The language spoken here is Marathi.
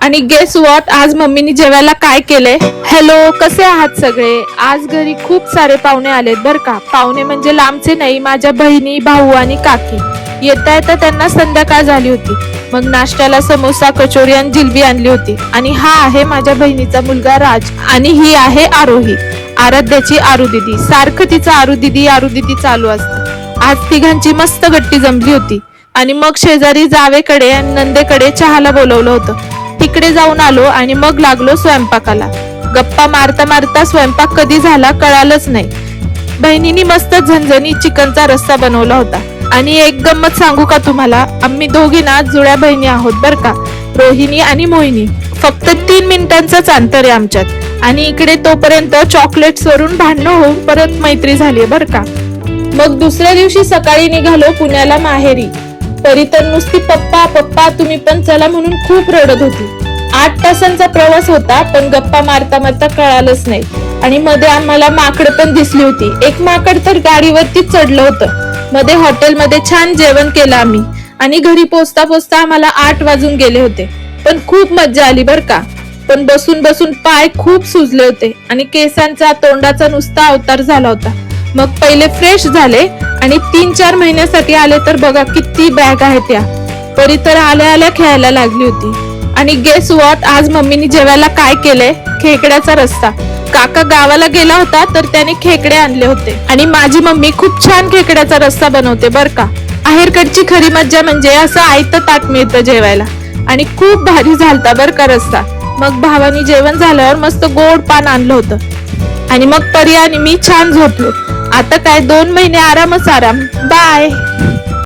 आणि गेस व्हॉट, आज मम्मीनी जेवायला काय केलंय? हॅलो, कसे आहात सगळे? आज घरी खूप सारे पाहुणे आलेत बर का. पाहुणे म्हणजे लांबचे नाही, माझ्या बहिणी, भाऊ आणि काकी. येता येता त्यांना संध्याकाळ झाली होती. मग नाश्त्याला समोसा, कचोरी आणि जिलबी आणली होती. आणि हा आहे माझ्या बहिणीचा मुलगा राज आणि ही आहे आरोही, आराध्याची आरू दिदी. सारखं तिचं आरू दिदी चालू असतं. आज तिघांची मस्त गट्टी जमली होती. आणि मग शेजारी जावेकडे आणि नंदेकडे चहाला बोलवलं होतं. तिकडे जाऊन आलो आणि मग लागलो स्वयंपाकाला. गप्पा मारता मारता स्वयंपाक कधी झाला कळालंच नाही. बहिणीनी मस्त झणझणीत चिकनचा रस्सा बनवला होता. आणि एक गंमत सांगू का तुम्हाला, आम्ही दोघी ना जुळ्या बहिणी आहोत बर का, रोहिणी आणि मोहिनी. फक्त 3 मिनिटांचंच अंतर आहे आमच्यात. आणि इकडे तोपर्यंत चॉकलेट्स वरून भांडणं होऊन परत मैत्री झाली बर का. मग दुसऱ्या दिवशी सकाळी निघालो पुण्याला माहेरी. परी तर नुसती पप्पा पप्पा तुम्ही पण चला म्हणून खूप रडत होती. 8 तासांचा प्रवास होता, पण गप्पा मारता मारता कळालंच नाही. आणि मध्ये आम्हाला माकड पण दिसली होती. एक माकड तर गाडीवरती चढलं होतं. मध्ये हॉटेलमध्ये छान जेवण केलं आम्ही. आणि घरी पोचता पोचता आम्हाला 8 वाजून गेले होते. पण खूप मज्जा आली बर का. पण बसून बसून पाय खूप सुजले होते आणि केसांचा तोंडाचा नुसता अवतार झाला होता. मग पहिले फ्रेश झाले आणि 3-4 महिन्यासाठी आले तर बघा किती बॅग आहेत त्या. परी तर आल्या आल्या खेळायला लागली होती. आणि गेस व्हॉट, आज मम्मीनी जेवायला काय केलंय? खेकड्याचा रस्सा. काका गावाला गेला होता तर त्याने खेकडे आणले होते. आणि माझी मम्मी खूप छान खेकड्याचा रस्सा बनवते बर का. आहेरकडची खरी मज्जा म्हणजे असं आयतं ताट मिळतं जेवायला. आणि खूप भारी झालता बर का रस्सा. मग भावानी जेवण झाल्यावर मस्त गोड पान आणलं होतं. आणि मग परी आणि मी छान झोपलो. आता काय 2 महिने आरामच आराम. बाय.